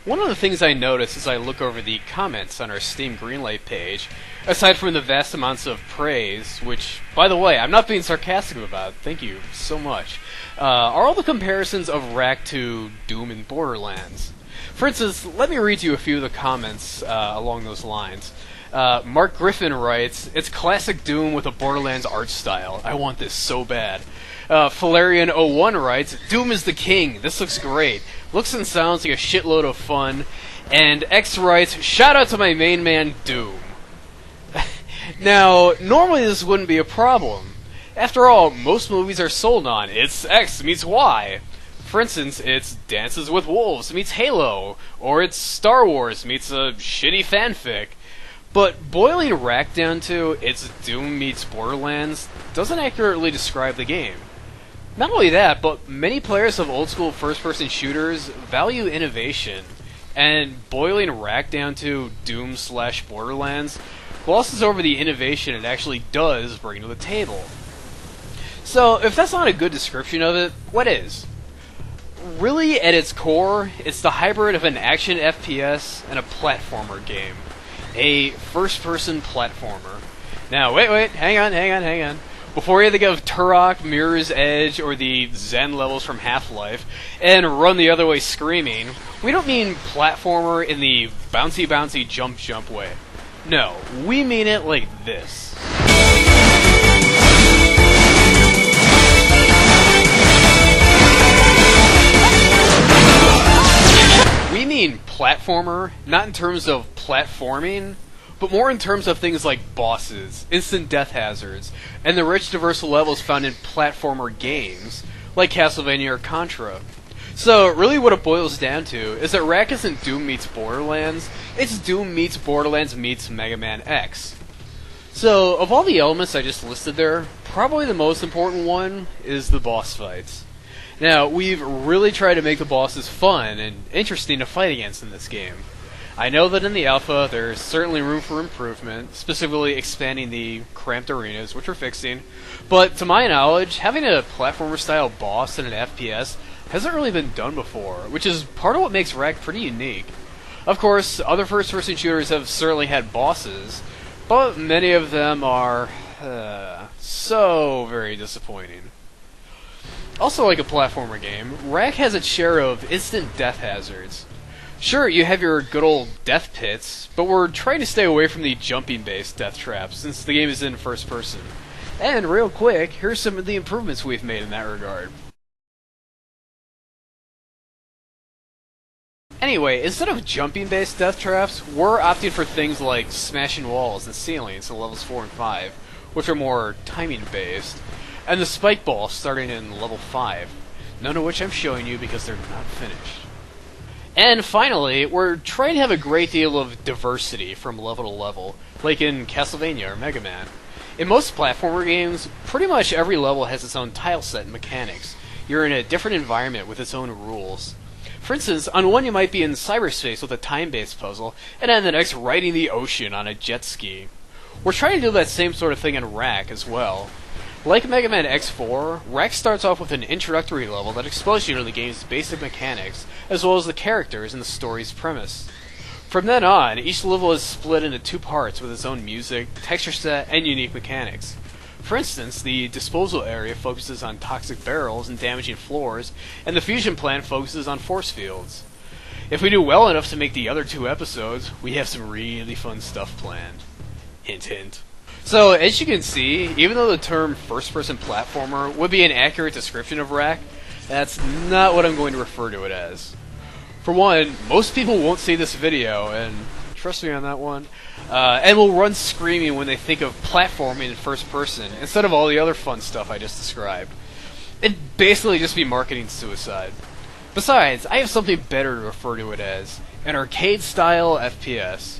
One of the things I notice as I look over the comments on our Steam Greenlight page, aside from the vast amounts of praise, which, by the way, I'm not being sarcastic about, thank you so much, are all the comparisons of Wrack to Doom and Borderlands. For instance, let me read you a few of the comments along those lines. Mark Griffin writes, "It's classic Doom with a Borderlands art style. I want this so bad." Falarian01 writes, "Doom is the king. This looks great. Looks and sounds like a shitload of fun." And X writes, "Shout out to my main man, Doom." Now, normally this wouldn't be a problem. After all, most movies are sold on it's X meets Y. For instance, it's Dances with Wolves meets Halo, or it's Star Wars meets a shitty fanfic. But boiling Wrack down to it's Doom meets Borderlands doesn't accurately describe the game. Not only that, but many players of old-school first-person shooters value innovation, and boiling Wrack down to Doom/Borderlands glosses over the innovation it actually does bring to the table. So, if that's not a good description of it, what is? Really, at its core, it's the hybrid of an action FPS and a platformer game. A first-person platformer. Now, wait, hang on. Before you think of Turok, Mirror's Edge, or the Zen levels from Half-Life, and run the other way screaming, we don't mean platformer in the bouncy jump way. No, we mean it like this. We mean platformer, not in terms of platforming, but more in terms of things like bosses, instant death hazards, and the rich diverse levels found in platformer games, like Castlevania or Contra. So, really what it boils down to is that Wrack isn't Doom meets Borderlands, it's Doom meets Borderlands meets Mega Man X. So, of all the elements I just listed there, probably the most important one is the boss fights. Now, we've really tried to make the bosses fun and interesting to fight against in this game. I know that in the alpha, there's certainly room for improvement, specifically expanding the cramped arenas, which we're fixing, but to my knowledge, having a platformer-style boss in an FPS hasn't really been done before, which is part of what makes Wrack pretty unique. Of course, other first-person shooters have certainly had bosses, but many of them are so very disappointing. Also like a platformer game, Wrack has its share of instant death hazards. Sure, you have your good old death pits, but we're trying to stay away from the jumping-based death traps, since the game is in first person. And real quick, here's some of the improvements we've made in that regard. Anyway, instead of jumping-based death traps, we're opting for things like smashing walls and ceilings in levels 4 and 5, which are more timing-based, and the spike ball starting in level 5, none of which I'm showing you because they're not finished. And finally, we're trying to have a great deal of diversity from level to level, like in Castlevania or Mega Man. In most platformer games, pretty much every level has its own tile set and mechanics. You're in a different environment with its own rules. For instance, on one you might be in cyberspace with a time-based puzzle, and on the next riding the ocean on a jet ski. We're trying to do that same sort of thing in Wrack as well. Like Mega Man X4, Wrack starts off with an introductory level that exposes you to the game's basic mechanics, as well as the characters and the story's premise. From then on, each level is split into 2 parts with its own music, texture set, and unique mechanics. For instance, the disposal area focuses on toxic barrels and damaging floors, and the fusion plant focuses on force fields. If we do well enough to make the other 2 episodes, we have some really fun stuff planned. Hint hint. So, as you can see, even though the term first-person platformer would be an accurate description of Wrack, that's not what I'm going to refer to it as. For one, most people won't see this video, and trust me on that one, and will run screaming when they think of platforming in first person, instead of all the other fun stuff I just described. It'd basically just be marketing suicide. Besides, I have something better to refer to it as, an arcade-style FPS.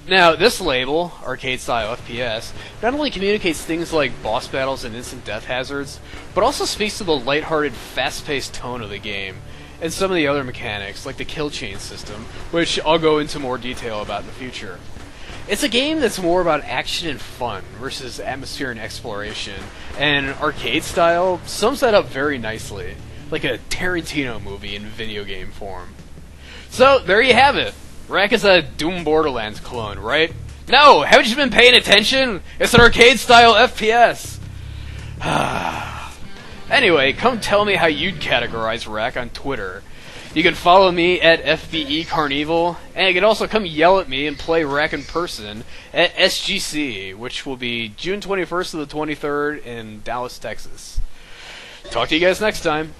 Now, this label, arcade-style FPS, not only communicates things like boss battles and instant death hazards, but also speaks to the lighthearted, fast-paced tone of the game, and some of the other mechanics, like the kill chain system, which I'll go into more detail about in the future. It's a game that's more about action and fun, versus atmosphere and exploration, and arcade-style sums that up very nicely, like a Tarantino movie in video game form. So, there you have it. Wrack is a Doom Borderlands clone, right? No! Haven't you been paying attention? It's an arcade-style FPS! Anyway, come tell me how you'd categorize Wrack on Twitter. You can follow me at FBE Carnival, and you can also come yell at me and play Wrack in person at SGC, which will be June 21st to the 23rd in Dallas, Texas. Talk to you guys next time.